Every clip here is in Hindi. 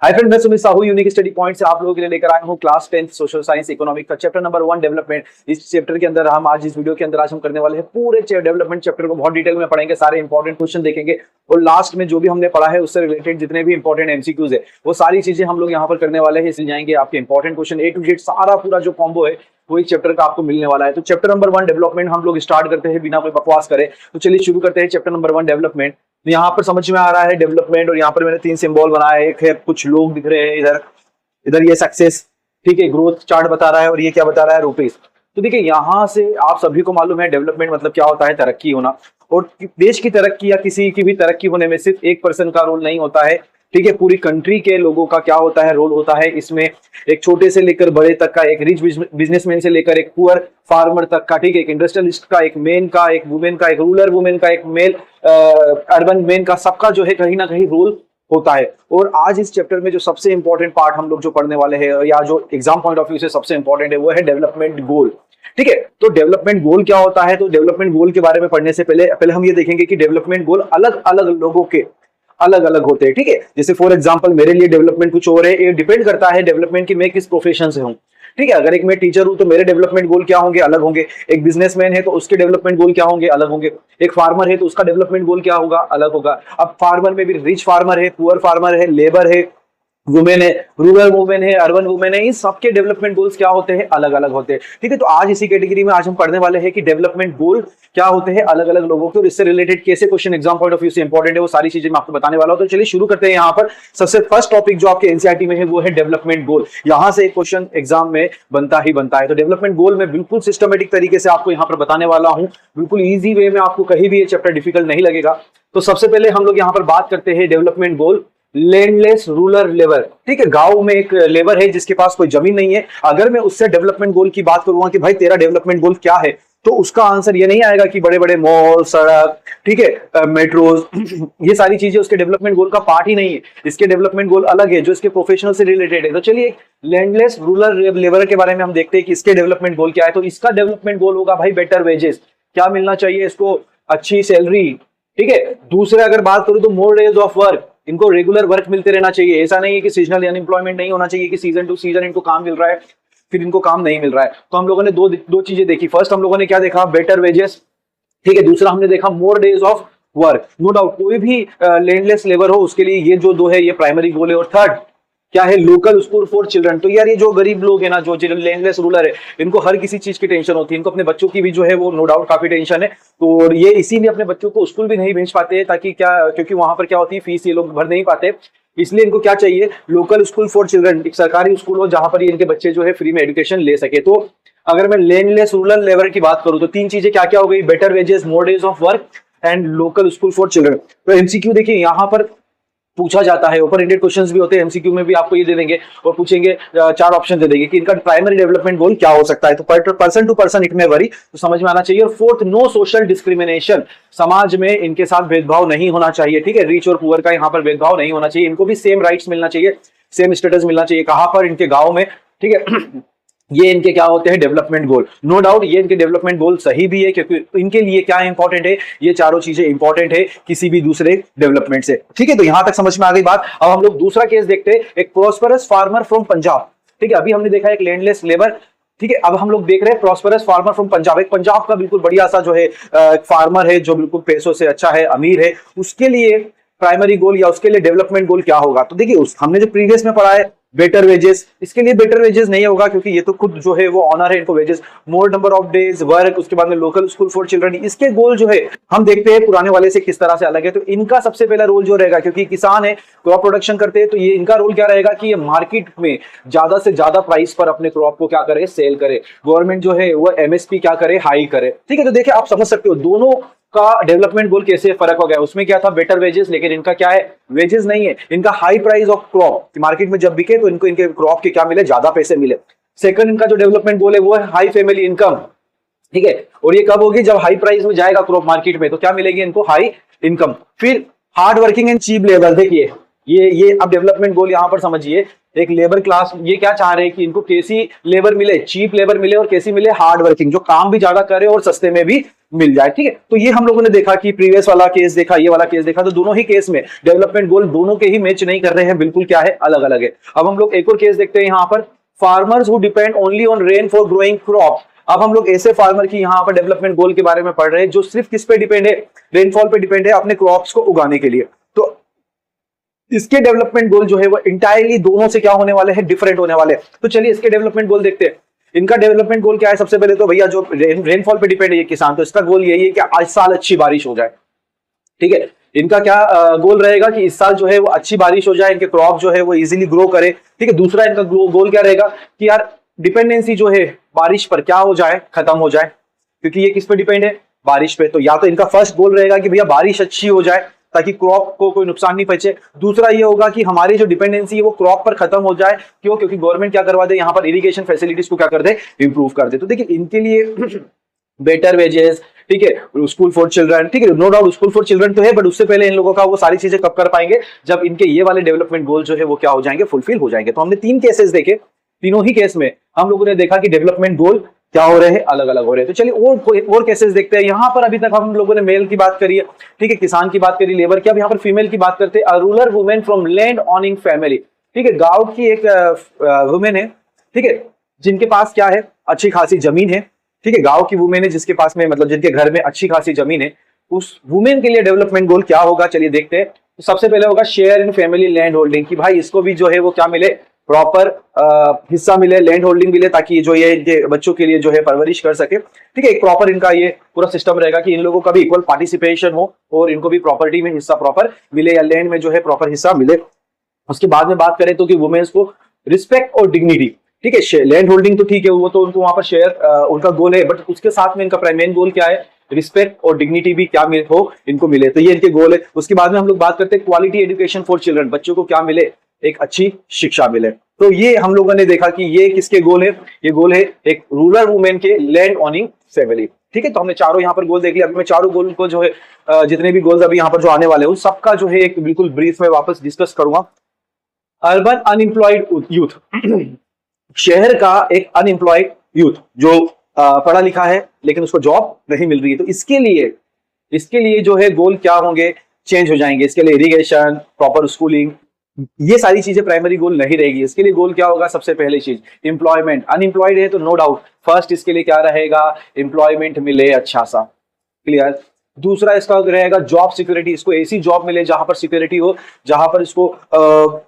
हाय फ्रेंड, मैं Sumit Sahu unique study point से आप लोगों के लिए लेकर आया हूँ क्लास 10 सोशल साइंस इकोनॉमिक का चैप्टर नंबर 1 डेवलपमेंट। इस चैप्टर के अंदर हम आज इस वीडियो के अंदर हम करने वाले हैं पूरे डेवलपमेंट चैप्टर को बहुत डिटेल में पढ़ेंगे, सारे इंपॉर्टेंट क्वेश्चन देखेंगे और लास्ट में जो भी हमने पढ़ा है उससे रिलेटेड जितने भी इंपॉर्टेंट एमसीक्यूज है वो सारी चीजें हम लोग यहाँ पर करने वाले हैं। इसलिए जाएंगे आपके important question A to Z, सारा पूरा जो कॉम्बो है वो इस चैप्टर का आपको मिलने वाला है। तो चैप्टर नंबर 1 डेवलपमेंट हम लोग स्टार्ट करते हैं बिना कोई बकवास करे। तो चलिए शुरू करते हैं चैप्टर नंबर 1 डेवलपमेंट। यहाँ पर समझ में आ रहा है डेवलपमेंट और यहाँ पर मैंने 3 सिंबल बनाया है। एक है कुछ लोग दिख रहे हैं इधर, इधर ये सक्सेस, ठीक है, ग्रोथ चार्ट बता रहा है और ये क्या बता रहा है, रुपीज। तो देखिए यहाँ से आप सभी को मालूम है डेवलपमेंट मतलब क्या होता है, तरक्की होना। और देश की तरक्की या किसी की भी तरक्की होने में सिर्फ एक पर्सन का रोल नहीं होता है, ठीक है, पूरी कंट्री के लोगों का क्या होता है, रोल होता है। इसमें एक छोटे से लेकर बड़े तक का, एक रिच बिजनेसमैन से लेकर एक पुअर फार्मर तक का, ठीक है, एक इंडस्ट्रियलिस्ट का, एक मैन का, एक वुमेन का, एक रूरल वुमेन का, एक मेल अर्बन मैन का, सबका जो है कहीं ना कहीं रोल होता है। और आज इस चैप्टर में जो सबसे इंपॉर्टेंट पार्ट हम लोग जो पढ़ने वाले हैं या जो एग्जाम पॉइंट ऑफ व्यू से सबसे इंपॉर्टेंट है वो है डेवलपमेंट गोल। ठीक है, तो डेवलपमेंट गोल क्या होता है, तो डेवलपमेंट गोल के बारे में पढ़ने से पहले हम ये देखेंगे कि डेवलपमेंट गोल अलग अलग लोगों के अलग अलग होते हैं। ठीक है, जैसे फॉर एग्जांपल मेरे लिए डेवलपमेंट कुछ और है, ये डिपेंड करता है डेवलपमेंट की मैं किस प्रोफेशन से हूं। ठीक है, अगर एक मैं टीचर हूं तो मेरे डेवलपमेंट गोल क्या होंगे, अलग होंगे। एक बिजनेसमैन है तो उसके डेवलपमेंट गोल क्या होंगे, अलग होंगे। एक फार्मर है तो उसका डेवलपमेंट गोल क्या होगा, अलग होगा। अब फार्मर में भी रिच फार्मर है, पुअर फार्मर है, लेबर है, वुमेन है, रूरल वुमेन है, अर्बन वुमेन है, इन सबके डेवलपमेंट गोल्स क्या होते हैं, अलग अलग होते हैं। ठीक है, तो आज इसी कैटेगरी में आज हम पढ़ने वाले हैं कि डेवलपमेंट गोल क्या होते हैं अलग अलग लोगों के और इससे रिलेटेड कैसे question exam point of view से इंपॉर्टेंट है वो सारी चीजें मैं आपको बताने वाला हूं। तो चलिए शुरू करते हैं। यहाँ पर सबसे फर्स्ट टॉपिक जो आपके एनसीईआरटी में है वो है डेवलपमेंट गोल। यहां से एक क्वेश्चन एग्जाम में बनता ही बनता है। तो डेवलपमेंट गोल में बिल्कुल सिस्टमेटिक तरीके से आपको यहाँ पर बताने वाला हूं, बिल्कुल ईजी वे में, आपको कहीं भी ये चैप्टर डिफिकल्ट नहीं लगेगा। तो सबसे पहले हम लोग यहाँ पर बात करते हैं development goal landless rural labour. ठीक है, गांव में एक लेबर है जिसके पास कोई जमीन नहीं है। अगर मैं उससे डेवलपमेंट गोल की बात करूंगा कि भाई तेरा डेवलपमेंट गोल क्या है, तो उसका आंसर ये नहीं आएगा कि बड़े बड़े मॉल, सड़क, ठीक है, मेट्रोज, ये सारी चीजें उसके डेवलपमेंट गोल का पार्ट ही नहीं है। इसके डेवलपमेंट गोल अलग है जो इसके प्रोफेशनल से रिलेटेड है। तो चलिए लैंडलेस रूरल लेबर के बारे में हम देखते हैं कि इसके डेवलपमेंट गोल क्या है। तो इसका डेवलपमेंट गोल होगा भाई बेटर वेजेस, क्या मिलना चाहिए इसको, अच्छी सैलरी। ठीक है, दूसरे अगर बात करूं तो मोर डेज ऑफ वर्क, इनको रेगुलर वर्क मिलते रहना चाहिए। ऐसा नहीं है कि सीजनल अनएम्प्लॉयमेंट नहीं होना चाहिए कि सीजन टू सीजन इनको काम मिल रहा है फिर इनको काम नहीं मिल रहा है। तो हम लोगों ने दो चीजें देखी। फर्स्ट हम लोगों ने क्या देखा, बेटर वेजेस, ठीक है। दूसरा हमने देखा more days of work. No doubt कोई भी लैंडलेस लेबर हो उसके लिए ये जो दो है ये प्राइमरी गोल है। और थर्ड क्या है, लोकल स्कूल फॉर चिल्ड्रन। तो यार ये जो गरीब लोग है ना, जो लैंडलेस रूरल है, इनको हर किसी चीज की टेंशन होती है। इनको अपने बच्चों की भी जो है वो नो डाउट काफी टेंशन है। तो ये इसीलिए अपने बच्चों को स्कूल भी नहीं भेज पाते हैं, ताकि क्या, क्योंकि वहां पर क्या होती है, फीस ये लोग भर नहीं पाते। इसलिए इनको क्या चाहिए, लोकल स्कूल फॉर चिल्ड्रन, एक सरकारी स्कूल हो जहां पर इनके बच्चे जो है फ्री में एजुकेशन ले सके। तो अगर मैं लैंडलेस रूरल लेबर की बात करूं तो 3 चीजें क्या क्या हो गई, better wages, more days of work and local school for children. तो एमसीक्यू देखिए यहाँ पर पूछा जाता है, ओपन एंडेड क्वेश्चंस भी होते हैं, एमसीक्यू में भी आपको ये दे देंगे और पूछेंगे 4 ऑप्शन दे देंगे कि इनका प्राइमरी डेवलपमेंट गोल क्या हो सकता है। तो पर्सन टू पर्सन इट में वरी, तो समझ में आना चाहिए। और फोर्थ, नो सोशल डिस्क्रिमिनेशन, समाज में इनके साथ भेदभाव नहीं होना चाहिए। ठीक है, रिच और पुअर का यहाँ पर भेदभाव नहीं होना चाहिए, इनको भी सेम राइट्स मिलना चाहिए, सेम स्टेटस मिलना चाहिए। कहां पर, इनके गाँव में। ठीक है, ये इनके क्या होते हैं, डेवलपमेंट गोल। नो डाउट ये इनके डेवलपमेंट गोल सही भी है, क्योंकि इनके लिए क्या इंपॉर्टेंट है, ये चारों चीजें इंपॉर्टेंट है किसी भी दूसरे डेवलपमेंट से। ठीक है, तो यहां तक समझ में आ गई बात। अब हम लोग दूसरा केस देखते हैं, एक प्रॉस्परस फार्मर फ्रॉम पंजाब। ठीक है, अभी हमने देखा एक लैंडलेस लेबर। ठीक है, अब हम लोग देख रहे हैं प्रॉस्परस फार्मर फ्रॉम पंजाब। एक पंजाब का बिल्कुल बढ़िया सा जो है फार्मर है, जो बिल्कुल पैसों से अच्छा है, अमीर है। उसके लिए प्राइमरी गोल या उसके लिए डेवलपमेंट गोल क्या होगा, तो देखिए हमने जो प्रीवियस में पढ़ा है बेटर वेजेस, इसके लिए बेटर वेजेस नहीं होगा क्योंकि ये तो खुद जो है वो ऑनर है, इनको wages, more number of days work, उसके बाद में लोकल स्कूल फॉर चिल्ड्रन। इसके गोल जो है हम देखते हैं पुराने वाले से किस तरह से अलग है। तो इनका सबसे पहला रोल जो रहेगा, क्योंकि किसान है, क्रॉप प्रोडक्शन करते हैं, तो ये इनका रोल क्या रहेगा कि ये मार्केट में ज्यादा से ज्यादा प्राइस पर अपने क्रॉप को क्या करे, सेल करे। गवर्नमेंट जो है वो एमएसपी क्या करे, हाई करे। ठीक है, तो देखिए आप समझ सकते हो दोनों का डेवलपमेंट गोल कैसे फर्क हो गया। उसमें क्या था, बेटर वेजेस, लेकिन इनका क्या है, वेजेस नहीं है, इनका high price of crop, market में जब बिके तो इनको इनके क्रॉप के क्या मिले, ज्यादा पैसे मिले। सेकंड इनका जो डेवलपमेंट गोल है वो है हाई फैमिली इनकम। ठीक है, और ये कब होगी, जब हाई प्राइस में जाएगा क्रॉप मार्केट में तो क्या मिलेगी इनको, हाई इनकम। फिर hard working and cheap labour. देखिए ये अब डेवलपमेंट गोल यहाँ पर समझिए, एक लेबर क्लास ये क्या चाह रहे हैं कि इनको कैसी लेबर मिले, चीप लेबर मिले, और कैसी मिले, हार्ड वर्किंग, जो काम भी ज्यादा करे और सस्ते में भी मिल जाए। ठीक है, तो ये हम लोगों ने देखा कि प्रीवियस वाला केस देखा, ये वाला केस देखा, तो दोनों ही केस में डेवलपमेंट गोल दोनों के ही मैच नहीं कर रहे हैं, बिल्कुल क्या है, अलग अलग है। अब हम लोग एक और केस देखते हैं यहाँ पर, farmers who depend only on rain for growing crop. अब हम लोग ऐसे फार्मर की यहाँ पर डेवलपमेंट गोल के बारे में पढ़ रहे हैं जो सिर्फ किस पे डिपेंड है, रेनफॉल पे डिपेंड है अपने क्रॉप्स को उगाने के लिए। तो इसके डेवलपमेंट गोल जो है वो इंटायरली दोनों से क्या होने वाले हैं, डिफरेंट होने वाले हैं। तो चलिए इसके डेवलपमेंट गोल देखते हैं। इनका डेवलपमेंट गोल क्या है, सबसे पहले तो भैया जो रेनफॉल पे डिपेंड है ये किसान, तो इसका गोल यही है कि आज साल अच्छी बारिश हो जाए। ठीक है, इनका क्या गोल रहेगा कि इस साल जो है वो अच्छी बारिश हो जाए, इनके क्रॉप जो है वो इजीली ग्रो करे। ठीक है, दूसरा इनका गोल क्या रहेगा कि यार डिपेंडेंसी जो है बारिश पर क्या हो जाए, खत्म हो जाए, क्योंकि ये किस पे डिपेंड है, बारिश पे। तो या तो इनका फर्स्ट गोल रहेगा कि भैया बारिश अच्छी हो जाए ताकि क्रॉप को कोई नुकसान नहीं पहुंचे। दूसरा ये होगा कि हमारी जो डिपेंडेंसी है वो क्रॉप पर खत्म हो जाए। क्यों? क्योंकि गवर्नमेंट क्या करवा दे, यहाँ पर इरिगेशन फैसिलिटीज को क्या कर दे, इंप्रूव कर दे। तो देखिए इनके लिए बेटर वेजेस, ठीक है, स्कूल फॉर चिल्ड्रन, ठीक है, no doubt school for children तो है, बट उससे पहले इन लोगों का वो सारी चीजें कब कर पाएंगे, जब इनके ये वाले डेवलपमेंट गोल जो है वो क्या हो जाएंगे, फुलफिल हो जाएंगे। तो हमने 3 केसेस देखे, तीनों ही केस में हम लोगों ने देखा कि डेवलपमेंट गोल क्या हो रहे हैं, अलग अलग हो रहे हैं। तो चलिए और केसेस देखते हैं। यहाँ पर अभी तक हम लोगों ने मेल की बात करी है, ठीक है, किसान की बात करी, लेबर की। अब यहाँ पर फीमेल की बात करते हैं, a rural women from land ऑनिंग family. ठीक है, गांव की एक वुमेन है, ठीक है, जिनके पास क्या है, अच्छी खासी जमीन है। ठीक है, गांव की वुमेन है जिसके पास में, मतलब जिनके घर में अच्छी खासी जमीन है, उस वुमेन के लिए डेवलपमेंट गोल क्या होगा, चलिए देखते हैं। तो सबसे पहले होगा share in family land holding, कि भाई इसको भी जो है वो क्या मिले, प्रॉपर हिस्सा मिले, लैंड होल्डिंग मिले, ताकि जो ये इनके बच्चों के लिए जो है परवरिश कर सके। ठीक है, एक प्रॉपर इनका ये पूरा सिस्टम रहेगा कि इन लोगों का भी इक्वल पार्टिसिपेशन हो और इनको भी प्रॉपर्टी में हिस्सा प्रॉपर मिले, या लैंड में जो है प्रॉपर हिस्सा मिले। उसके बाद में बात करें तो कि वुमेन्स को रिस्पेक्ट और डिग्निटी, ठीक है, लैंड होल्डिंग तो ठीक है, वो तो उनको वहां पर शेयर उनका गोल है, बट उसके साथ में इनका प्राइमरी गोल क्या है, रिस्पेक्ट और डिग्निटी भी क्या मिले हो, इनको मिले। तो ये इनके गोल है। उसके बाद में हम लोग बात करते हैं क्वालिटी एजुकेशन फॉर चिल्ड्रन, बच्चों को क्या मिले, एक अच्छी शिक्षा मिले। तो ये हम लोगों ने देखा कि ये किसके गोल है, ये गोल है एक रूरल वुमेन के लैंड ऑनिंग फैमिली। ठीक है, तो हमने चारों यहाँ पर गोल देख लिया। अभी मैं चारों गोल को जो है जितने भी गोल्स अभी यहाँ पर जो आने वाले हैं उन सबका जो है एक बिल्कुल ब्रीफ में वापस डिस्कस करूंगा। अर्बन अनएम्प्लॉयड यूथ शहर का एक अनएम्प्लॉयड यूथ जो पढ़ा लिखा है लेकिन उसको जॉब नहीं मिल रही है, तो इसके लिए जो है गोल क्या होंगे, चेंज हो जाएंगे। इसके लिए इरिगेशन, प्रॉपर स्कूलिंग, ये सारी चीजें प्राइमरी गोल नहीं रहेगी। इसके लिए गोल क्या होगा, सबसे पहले चीज एम्प्लॉयमेंट। अनएम्प्लॉयड है तो नो डाउट फर्स्ट इसके लिए क्या रहेगा, एम्प्लॉयमेंट मिले अच्छा सा, क्लियर। दूसरा इसका रहेगा जॉब सिक्योरिटी, इसको ऐसी जॉब मिले जहां पर सिक्योरिटी हो, जहां पर इसको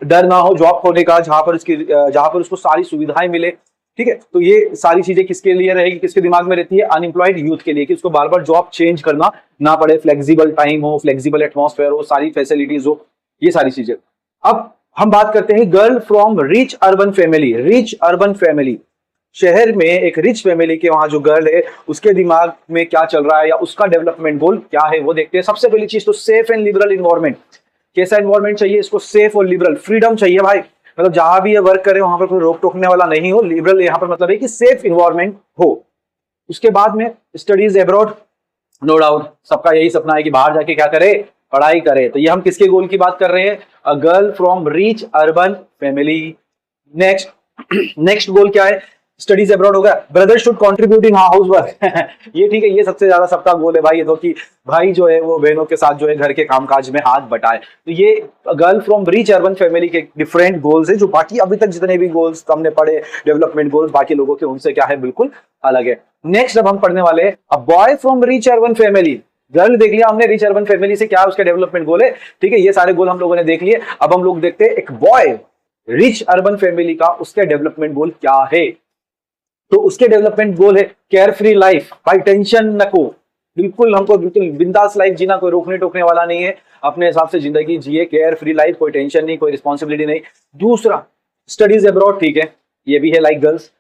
डर ना हो जॉब खोने का, जहां पर उसको सारी सुविधाएं मिले। ठीक है, तो ये सारी चीजें किसके लिए रहेगी, किसके दिमाग में रहती है, अनएम्प्लॉयड यूथ के लिए, कि उसको बार बार जॉब चेंज करना ना पड़े, फ्लेक्सिबल टाइम हो, फ्लेक्सिबल एटमॉस्फेयर हो, सारी फैसिलिटीज हो, ये सारी चीजें। अब हम बात करते हैं girl from rich urban family. Rich urban family, शहर में एक रिच फैमिली के वहां जो गर्ल है उसके दिमाग में क्या चल रहा है या उसका डेवलपमेंट गोल क्या है वो देखते हैं। सबसे पहली चीज तो सेफ एंड लिबरल इन्वायरमेंट। कैसा इन्वायरमेंट चाहिए इसको, सेफ और लिबरल, फ्रीडम चाहिए भाई, मतलब जहां भी ये वर्क करे वहां पर कोई रोक टोकने वाला नहीं हो। लिबरल यहाँ पर मतलब है कि सेफ इन्वायरमेंट हो। उसके बाद में स्टडीज एब्रॉड, नो डाउट सबका यही सपना है कि बाहर जाके क्या करे, पढ़ाई करे। तो ये हम किसके गोल की बात कर रहे हैं, a girl from rich urban family. Next गोल क्या है, स्टडीज अब्रॉड हो गया। Brother should contribute in house work ये ठीक है, ये सबसे ज्यादा सबका गोल है भाई, ये तो कि भाई जो है वो बहनों के साथ जो है घर के कामकाज में हाथ बटाए। तो ये girl from rich urban family के डिफरेंट गोल्स है, जो बाकी अभी तक जितने भी गोल्स हमने पढ़े डेवलपमेंट गोल्स बाकी लोगों के उनसे क्या है, बिल्कुल अलग है। नेक्स्ट अब हम पढ़ने वाले हैं a boy from rich urban family. Girl देख लिया हमने, रिच अर्बन फैमिली से क्या उसका डेवलपमेंट गोल है, ठीक है, ये सारे गोल हम लोगों ने देख लिए। अब हम लोग देखते हैं एक बॉय रिच अर्बन फैमिली का उसका डेवलपमेंट गोल क्या है। तो उसके डेवलपमेंट गोल है केयर फ्री लाइफ, भाई टेंशन नको, बिल्कुल हमको बिल्कुल बिंदास लाइफ जीना, कोई रोकने टोकने वाला नहीं है, अपने हिसाब से जिंदगी जिए, केयर फ्री लाइफ, कोई टेंशन नहीं, कोई रिस्पॉन्सिबिलिटी नहीं। दूसरा स्टडीज अब्रॉड, ठीक है, ये भी है लाइक गर्ल्स।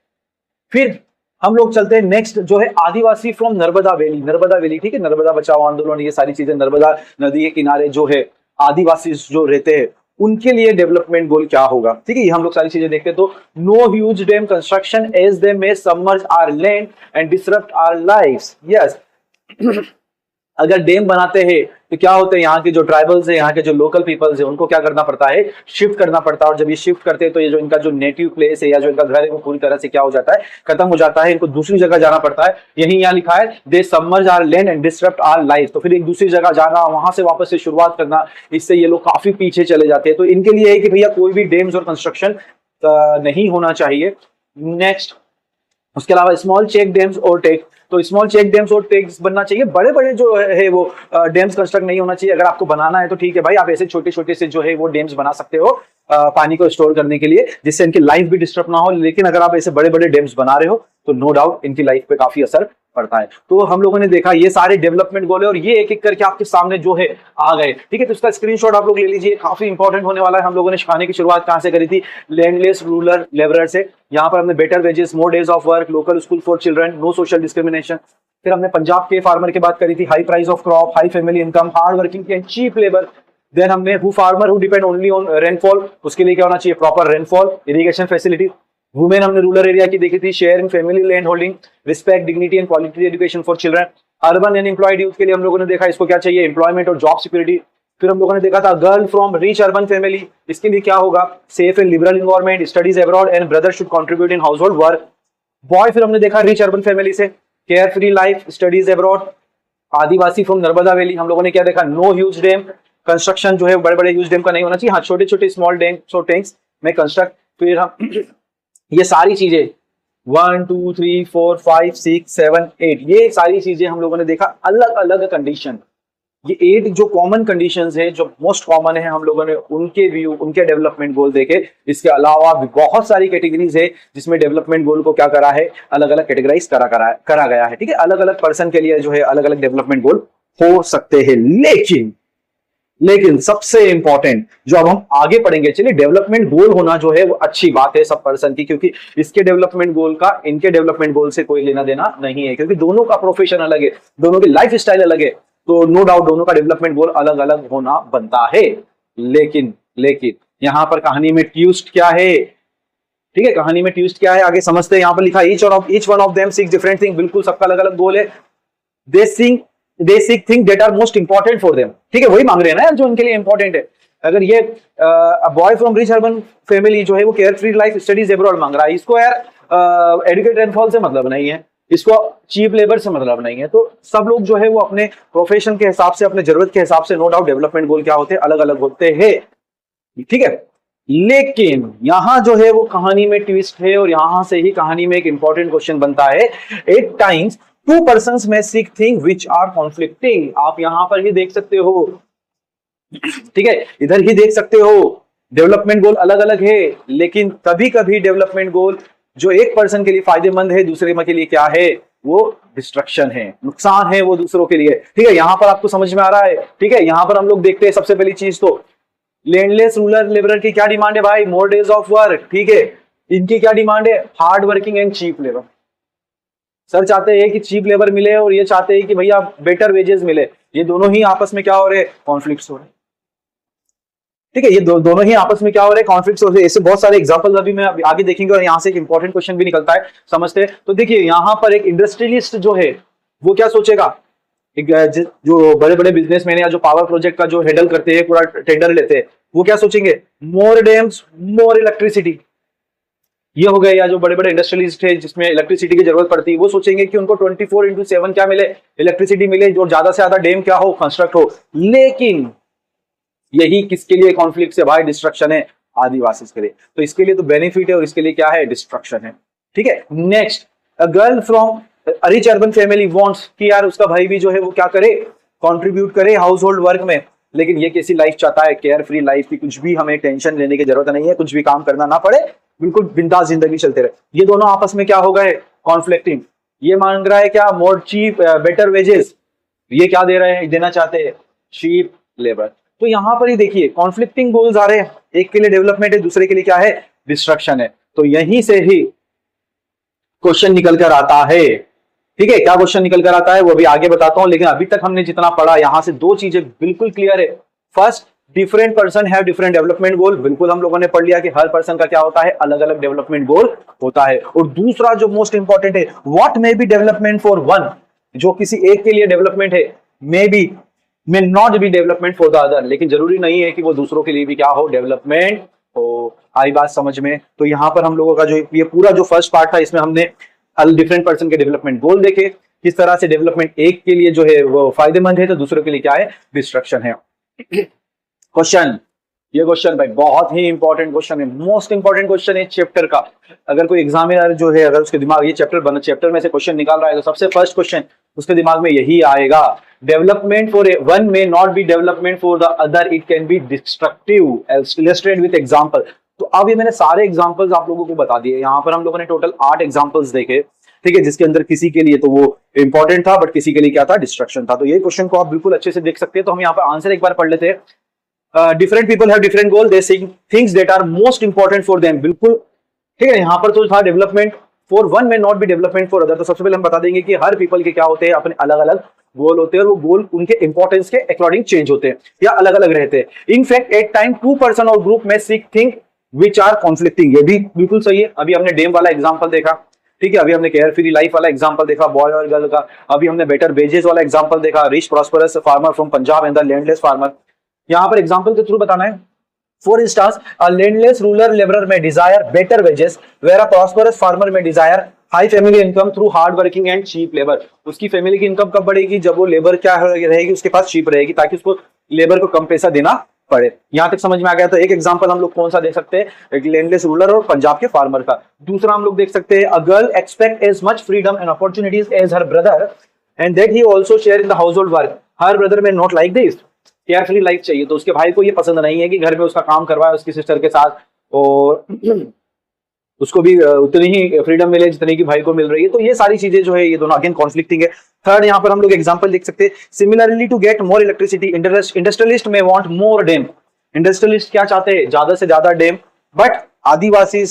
फिर हम लोग चलते हैं नेक्स्ट जो है आदिवासी from Narmada valley. Narmada valley, ठीक है, नर्मदा बचाओ आंदोलन, ये सारी चीजें, नर्मदा नदी के किनारे जो है आदिवासी जो रहते हैं उनके लिए डेवलपमेंट गोल क्या होगा, ठीक है, ये हम लोग सारी चीजें देखते हैं। तो no huge dam construction as they may submerge our land and disrupt our lives. Yes अगर डैम बनाते हैं तो क्या होता है, यहाँ के जो ट्राइबल्स है, यहाँ के जो लोकल पीपल्स है, उनको क्या करना पड़ता है, शिफ्ट करना पड़ता है। और जब ये शिफ्ट करते हैं तो ये जो इनका जो नेटिव प्लेस है या जो इनका घर है वो पूरी तरह से क्या हो जाता है, खत्म हो जाता है। इनको दूसरी जगह जाना पड़ता है। यही यहाँ लिखा है, they submerge our land and disturb our life. तो फिर एक दूसरी जगह जाना, वहां से वापस से शुरुआत करना, इससे ये लोग काफी पीछे चले जाते हैं। तो इनके लिए है कि भैया कोई भी डैम्स और कंस्ट्रक्शन नहीं होना चाहिए। नेक्स्ट, उसके अलावा स्मॉल चेक डैम्स और टेक, तो स्मॉल चेक डैम्स और टेक्स बनना चाहिए। बड़े बड़े जो है वो डैम्स कंस्ट्रक्ट नहीं होना चाहिए। अगर आपको बनाना है तो ठीक है भाई, आप ऐसे छोटे छोटे से जो है वो डैम्स बना सकते हो पानी को स्टोर करने के लिए, जिससे इनकी लाइफ भी डिस्टर्ब ना हो। लेकिन अगर आप ऐसे बड़े बड़े डैम्स बना रहे हो तो नो डाउट इनकी लाइफ पे काफी असर पड़ता है। तो हम लोगों ने देखा ये सारे डेवलपमेंट गोल है और ये एक एक करके आपके सामने जो है आ गए। ठीक है, तो इसका स्क्रीनशॉट आप लोग ले लीजिए, काफी इंपॉर्टेंट होने वाला है। हम लोगों ने सिखाने की शुरुआत कहां से करी थी, लैंडलेस रूरल लेबरर से। यहाँ पर हमने better wages, more days of work, local school for children, no social discrimination. फिर हमने पंजाब के फार्मर की बात करी थी, high price of crop, high family income, hard working and cheap labour. Then हमने who farmer who depend only on rainfall, उसके लिए क्या होना चाहिए, proper rainfall, irrigation facility. Women हमने रूरल एरिया की देखी थी, share in family land holding, respect, dignity and quality education for children. Urban unemployed youth के लिए हम लोगों ने देखा इसको क्या चाहिए, एम्प्लॉयमेंट और जॉब सिक्योरिटी। फिर हम लोगों ने देखा था girl from rich urban family, इसके लिए क्या होगा, safe and liberal environment, studies abroad and brother should contribute in house hold work. Boy फिर हमने देखा रिच अर्बन फैमिली से, care free life, studies abroad. Adivasi from Narmada valley हम लोगों ने क्या देखा, नो ह्यूज डैम, कंस्ट्रक्शन जो है बड़े बड़े ह्यूज डैम का नहीं होना चाहिए, हाँ छोटे छोटे स्मॉल डैम्स और टैंक्स में कंस्ट्रक्ट। फिर हम ये सारी चीजें 1 2 3 4 5 6 7 8 ये सारी चीजें हम लोगों ने देखा, अलग अलग कंडीशन। ये 8 जो कॉमन कंडीशंस है, जो मोस्ट कॉमन है, हम लोगों ने उनके व्यू, उनके डेवलपमेंट गोल देखे। इसके अलावा भी बहुत सारी कैटेगरीज है जिसमें डेवलपमेंट गोल को क्या करा है, अलग अलग कैटेगराइज करा गया है। ठीक है, अलग अलग पर्सन के लिए जो है अलग अलग डेवलपमेंट गोल हो सकते हैं। लेकिन सबसे इंपॉर्टेंट जो अब हम आगे पढ़ेंगे, चलिए डेवलपमेंट गोल होना जो है वो अच्छी बात है सब पर्सन की, क्योंकि इसके डेवलपमेंट गोल का इनके डेवलपमेंट गोल से कोई लेना देना नहीं है, क्योंकि दोनों का प्रोफेशन अलग है, दोनों की लाइफ स्टाइल अलग है। तो नो डाउट दोनों का डेवलपमेंट गोल अलग अलग होना बनता है। लेकिन यहां पर कहानी में ट्विस्ट क्या है, ठीक है, कहानी में ट्विस्ट क्या है आगे समझते हैं। यहां पर लिखा each one of them seeks different thing, बिल्कुल सबका अलग अलग गोल है। They seek thing that are most important for them. ठीक है, वही मांग रहे हैं ना यार जो उनके लिए इंपॉर्टेंट है। अगर ये boy from rich urban family जो है वो care free life, studies abroad मांग रहा है, इसको यार एडुकेट रेनफॉल से मतलब नहीं है, इसको चीप लेबर से मतलब नहीं है। तो सब लोग जो है वो अपने प्रोफेशन के हिसाब से, अपने जरूरत के हिसाब से नो डाउट डेवलपमेंट गोल क्या होते हैं, अलग अलग होते हैं। ठीक है, लेकिन यहां जो है वो कहानी में ट्विस्ट है और यहां से ही कहानी में एक इंपॉर्टेंट क्वेश्चन बनता है। एट टाइम्स टू पर्सन्स में seek thing which are conflicting. आप यहां पर ही देख सकते हो, ठीक है, इधर ही देख सकते हो, डेवलपमेंट गोल अलग अलग है, लेकिन कभी कभी डेवलपमेंट गोल जो एक पर्सन के लिए फायदेमंद है, दूसरे के लिए क्या है, वो डिस्ट्रक्शन है, नुकसान है वो दूसरों के लिए। ठीक है, यहां पर आपको समझ में आ रहा है। ठीक है, यहां पर हम लोग देखते हैं सबसे पहली चीज तो लैंडलेस रूरल लेबरर की क्या डिमांड है भाई, मोर डेज ऑफ वर्क। ठीक है, इनकी क्या डिमांड है, hard working and cheap labour. Sir चाहते हैं कि चीप लेबर मिले और ये चाहते हैं कि भैया बेटर वेजेस मिले। ये दोनों ही आपस में क्या हो रहे हैं, कॉन्फ्लिक्ट्स हो रहे हैं। ठीक है, ये दोनों ही आपस में क्या हो रहे हैं, कॉन्फ्लिक्ट्स हो रहे हैं। ऐसे बहुत सारे एग्जांपल अभी मैं आगे देखेंगे और यहाँ से एक इंपॉर्टेंट क्वेश्चन भी निकलता है, समझते हैं। तो देखिए यहाँ पर एक इंडस्ट्रियलिस्ट जो है वो क्या सोचेगा, जो बड़े बड़े बिजनेसमैन या जो पावर प्रोजेक्ट का जो हैंडल करते हैं, पूरा टेंडर लेते हैं, वो क्या सोचेंगे, मोर डैम्स मोर इलेक्ट्रिसिटी। ये हो गए, या जो बड़े बड़े इंडस्ट्रियलिस्ट है जिसमें इलेक्ट्रिसिटी की जरूरत पड़ती है, वो सोचेंगे कि उनको 24/7 क्या मिले, इलेक्ट्रिसिटी मिले, जो ज्यादा से ज्यादा डैम क्या हो, कंस्ट्रक्ट हो। लेकिन यही किसके लिए कॉन्फ्लिक्ट है भाई, डिस्ट्रक्शन है, आदिवासी के लिए। तो इसके लिए तो बेनिफिट है और इसके लिए क्या है, डिस्ट्रक्शन है। ठीक है, next, a girl from rich urban family wants कि यार उसका भाई भी जो है वो क्या करे, कंट्रीब्यूट करे हाउस होल्ड वर्क में। लेकिन ये कैसी लाइफ चाहता है, केयर फ्री लाइफ की, कुछ भी हमें टेंशन लेने की जरूरत नहीं है, कुछ भी काम करना ना पड़े, बिल्कुल बिंदास जिंदगी चलते रहे। ये दोनों आपस में क्या हो गए, कॉन्फ्लिक्टिंग। ये मांग रहा है क्या, मोर चीप बेटर वेजेस, ये क्या दे रहे हैं, देना चाहते हैं चीप लेबर। तो यहां पर ही देखिए कॉन्फ्लिक्टिंग गोल्स आ रहे हैं, एक के लिए डेवलपमेंट है, दूसरे के लिए क्या है, डिस्ट्रक्शन है। तो यहीं से ही क्वेश्चन निकल कर आता है। ठीक है, क्या क्वेश्चन निकल कर आता है वो अभी आगे बताता हूं, लेकिन अभी तक हमने जितना पढ़ा यहां से दो चीजें बिल्कुल क्लियर है। First, different person have different development गोल, बिल्कुल हम लोगों ने पढ़ लिया कि हर पर्सन का क्या होता है, अलग अलग डेवलपमेंट गोल होता है। और दूसरा जो मोस्ट इंपॉर्टेंट है, what may be development for one, जो किसी एक के लिए डेवलपमेंट है, may be may not be development for the other, लेकिन जरूरी नहीं है कि वो दूसरों के लिए भी क्या हो, डेवलपमेंट हो। आई बात समझ में? तो यहाँ पर हम लोगों का जो ये पूरा जो फर्स्ट पार्ट था, इसमें हमने डिफरेंट पर्सन के डेवलपमेंट गोल देखे, किस तरह से डेवलपमेंट एक के लिए जो है वो फायदेमंद है तो दूसरों के लिए क्या है, डिस्ट्रक्शन है। क्वेश्चन, ये क्वेश्चन भाई बहुत ही इंपॉर्टेंट क्वेश्चन है, मोस्ट इंपॉर्टेंट क्वेश्चन है चैप्टर का। अगर कोई एग्जामिनर जो है अगर उसके दिमाग ये चैप्टर में से क्वेश्चन निकाल रहा है तो सबसे फर्स्ट क्वेश्चन उसके दिमाग में यही आएगा, development for one may not be development for the other, it can be destructive, illustrate with example. तो अब ये मैंने सारे एग्जांपल्स आप लोगों को बता दिए। यहाँ पर हम लोगों ने टोटल 8 एग्जांपल्स देखे, ठीक है, जिसके अंदर किसी के लिए तो वो इंपॉर्टेंट था बट किसी के लिए क्या था, डिस्ट्रक्शन था। तो ये क्वेश्चन को आप बिल्कुल अच्छे से देख सकते हैं। तो हम यहाँ पर आंसर एक बार पढ़ लेते हैं। Different people have different goal, they seek things that are most important for them. बिल्कुल ठीक है, यहाँ पर तो था development for one may not be development for other. तो सबसे पहले हम बता देंगे कि हर पीपल के क्या होते हैं, अपने अलग अलग गोल होते हैं और वो गोल उनके इंपॉर्टेंस के अकॉर्डिंग चेंज होते हैं या अलग अलग रहते हैं। In fact at time 2 person और ग्रुप में seek thing which are conflicting, ये भी बिल्कुल सही है। अभी हमने डेम वाला एग्जाम्पल देखा, ठीक है, अभी हमने केयर फ्री लाइफ वाला एग्जांपल देखा बॉय और गर्ल का, अभी हमने बेटर वेजेस वाला एग्जांपल देखा, rich prosperous farmer from Punjab and the landless farmer. यहाँ पर एग्जांपल के थ्रू बताना है। For instance a landless rural labourer may desire better wages where a prosperous farmer may desire high family income through hard working and cheap labour. उसकी फैमिली की इनकम कब बढ़ेगी, जब वो लेबर क्या रहेगी, उसके पास चीप रहेगी, ताकि उसको लेबर को कम पैसा देना पड़े। यहां तक समझ में आ गया। तो एक एग्जांपल हम लोग कौन सा देख सकते हैं, एक लैंडलेस रूलर और पंजाब के फार्मर का। दूसरा हम लोग देख सकते हैं, a girl expect as much freedom and opportunities as her brother and that he also share in the household work, her brother may not like this. Carefully life चाहिए, तो उसके भाई को ये पसंद नहीं है कि घर में उसका काम करवाए उसकी सिस्टर के साथ, और उसको भी उतनी ही फ्रीडम मिले जितनी की भाई को मिल रही है। तो ये सारी चीजें जो है ये दोनों अगेन कॉन्फ्लिक्टिंग है। थर्ड, यहाँ पर हम लोग एग्जांपल देख सकते हैं, similarly to get more electricity industrialist may want more dam. Industrialist क्या चाहते हैं, ज्यादा से ज्यादा dam, but adivasi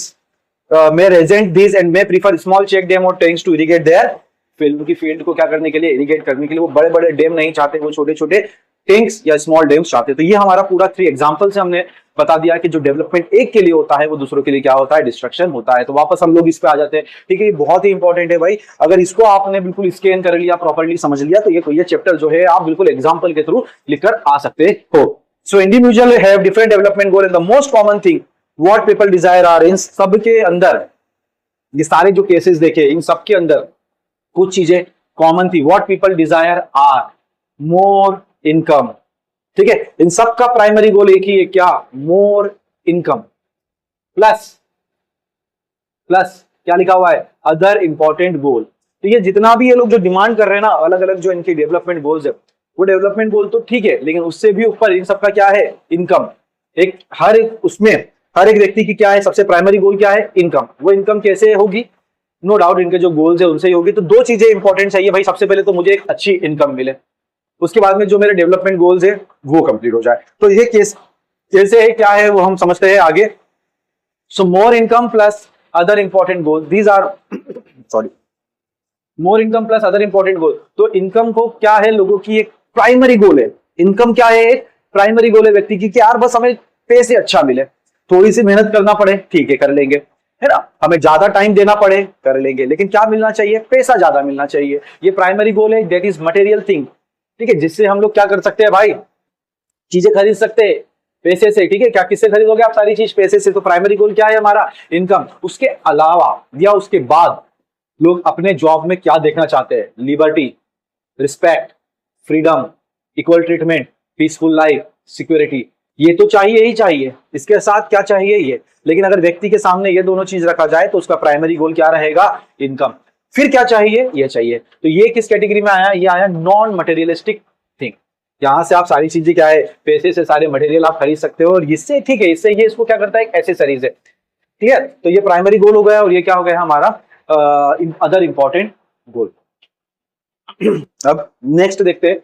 may resent this and may prefer small check dam और tanks to irrigate their field. की फील्ड को क्या करने के लिए, इरिगेट करने के लिए। वो बड़े बड़े डैम नहीं चाहते, वो छोटे छोटे टैंक्स या स्मॉल डैम्स चाहते हैं। तो ये हमारा पूरा 3 एग्जांपल से हमने बता दिया कि जो डेवलपमेंट एक के लिए होता है वो दूसरों के लिए क्या होता है, डिस्ट्रक्शन होता है। तो वापस हम लोग इस पे आ जाते हैं, ठीक है। ये बहुत ही इंपॉर्टेंट है भाई, अगर इसको आपने बिल्कुल स्कैन कर लिया, प्रॉपर्ली समझ लिया, तो ये चैप्टर जो है आप बिल्कुल एग्जांपल के थ्रू लिखकर आ सकते हो। So individual have different development goal and the most common thing what people desire are, इन सब के अंदर ये सारे जो केसेस देखे इन सब के अंदर कुछ चीजें कॉमन थी। What people desire are more income, ठीक है। इन सब का प्राइमरी गोल एक ही है, क्या, मोर इनकम प्लस क्या लिखा हुआ है, अदर इंपॉर्टेंट गोल। तो ये जितना भी ये लोग जो डिमांड कर रहे हैं ना, अलग अलग जो इनके डेवलपमेंट गोल्स है, वो डेवलपमेंट गोल तो ठीक है, लेकिन उससे भी ऊपर इन सबका क्या है, इनकम। हर एक व्यक्ति की क्या है, सबसे प्राइमरी गोल क्या है, इनकम। वो इनकम कैसे होगी, नो डाउट इनके जो गोल्स है उनसे ही होगी। तो 2 चीजें इंपॉर्टेंट चाहिए भाई, सबसे पहले तो मुझे एक अच्छी इनकम मिले, उसके बाद में जो मेरे डेवलपमेंट गोल्स है वो कंप्लीट हो जाए। तो ये केस कैसे है, क्या है, वो हम समझते हैं आगे। So more income plus other important goal, these are more income plus other important goal. तो इनकम को क्या है, लोगों की एक प्राइमरी गोल है। इनकम क्या है, एक प्राइमरी गोल है व्यक्ति की, कि यार बस हमें पैसे अच्छा मिले, थोड़ी सी मेहनत करना पड़े, ठीक है, कर लेंगे, है ना, हमें ज्यादा टाइम देना पड़े, कर लेंगे, लेकिन क्या मिलना चाहिए, पैसा ज्यादा मिलना चाहिए। ये प्राइमरी गोल है, दैट इज मटेरियल थिंग, ठीक है, जिससे हम लोग क्या कर सकते हैं भाई, चीजें खरीद सकते हैं पैसे से, ठीक है। क्या किससे खरीदोगे आप सारी चीज, पैसे से। तो प्राइमरी गोल क्या है हमारा, इनकम। उसके अलावा या उसके बाद लोग अपने जॉब में क्या देखना चाहते हैं, liberty, respect, freedom, equal treatment, peaceful life, security. ये तो चाहिए ही चाहिए, इसके साथ क्या चाहिए ये। लेकिन अगर व्यक्ति के सामने ये दोनों चीज रखा जाए तो उसका प्राइमरी गोल क्या रहेगा, इनकम। फिर क्या चाहिए, ये चाहिए। तो ये किस कैटेगरी में आया, ये आया नॉन मटेरियलिस्टिक थिंग। यहां से आप सारी चीजें क्या है, पैसे से सारे मटेरियल आप खरीद सकते हो, और इससे ठीक है, इससे ये इसको क्या करता है, एक एसेसरीज है, ठीक है। तो ये प्राइमरी गोल हो गया, और ये क्या हो गया हमारा अदर इंपॉर्टेंट गोल। अब नेक्स्ट देखते हैं,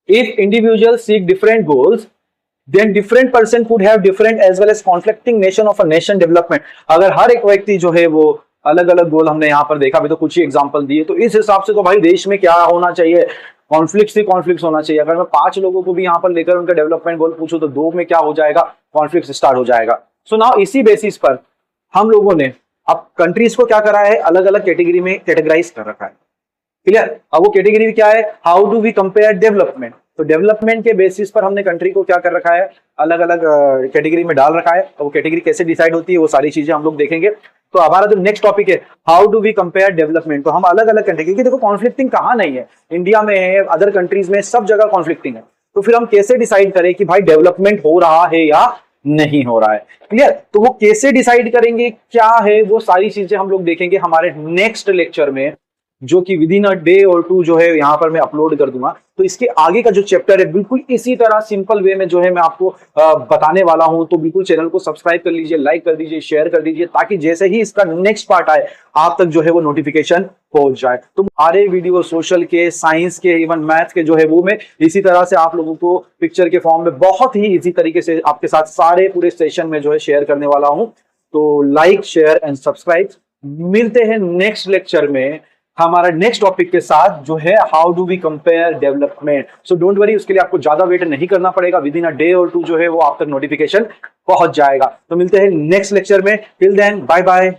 if individual seek different goals then different person could have different as well as conflicting nation of a nation development। अगर हर एक व्यक्ति जो है वो अलग अलग गोल हमने यहाँ पर देखा, भी तो कुछ ही एग्जांपल दिए, तो इस हिसाब से तो भाई देश में क्या होना चाहिए, कॉन्फ्लिक्ट ही कॉन्फ्लिक्ट होना चाहिए। अगर मैं 5 लोगों को भी यहाँ पर लेकर उनका डेवलपमेंट गोल पूछूं तो 2 में क्या हो जाएगा, कॉन्फ्लिक्ट स्टार्ट हो जाएगा। सो नाउ इसी बेसिस पर हम लोगों ने अब कंट्रीज को क्या करा है, अलग अलग कैटेगरी में कैटेगराइज कर रखा है। क्लियर। अब वो कैटेगरी क्या है, how do we compare development. तो डेवलपमेंट के बेसिस पर हमने कंट्री को क्या कर रखा है, अलग अलग कैटेगरी में डाल रखा है। तो वो कैटेगरी कैसे डिसाइड होती है वो सारी चीजें हम लोग देखेंगे। तो हमारा जो नेक्स्ट टॉपिक है, how do we compare development. तो हम अलग अलग कंट्री, क्योंकि देखो कॉन्फ्लिक्टिंग कहाँ नहीं है, इंडिया में है, अदर कंट्रीज में, सब जगह कॉन्फ्लिक्टिंग है। तो फिर हम कैसे डिसाइड करें कि भाई डेवलपमेंट हो रहा है या नहीं हो रहा है। क्लियर। तो वो कैसे डिसाइड करेंगे, क्या है, वो सारी चीजें हम लोग देखेंगे हमारे नेक्स्ट लेक्चर में, जो कि विद इन अ डे और टू जो है यहाँ पर मैं अपलोड कर दूंगा। तो इसके आगे का जो चैप्टर है बिल्कुल इसी तरह सिंपल वे में जो है मैं आपको बताने वाला हूं। तो बिल्कुल चैनल को सब्सक्राइब कर लीजिए, लाइक कर दीजिए, शेयर कर दीजिए, ताकि जैसे ही इसका नेक्स्ट पार्ट आए आप तक जो है वो नोटिफिकेशन पहुंच जाए। तो सारे वीडियो सोशल के, साइंस के, इवन मैथ के जो है वो मैं इसी तरह से आप लोगों को पिक्चर के फॉर्म में बहुत ही इजी तरीके से आपके साथ सारे पूरे सेशन में जो है शेयर करने वाला हूं। तो लाइक, शेयर एंड सब्सक्राइब। मिलते हैं नेक्स्ट लेक्चर में हमारा नेक्स्ट टॉपिक के साथ, जो है how do we compare development. So don't worry, उसके लिए आपको ज्यादा वेट नहीं करना पड़ेगा, विद इन अ डे और टू जो है वो आप तक नोटिफिकेशन पहुंच जाएगा। तो मिलते हैं नेक्स्ट लेक्चर में। Till then, bye bye.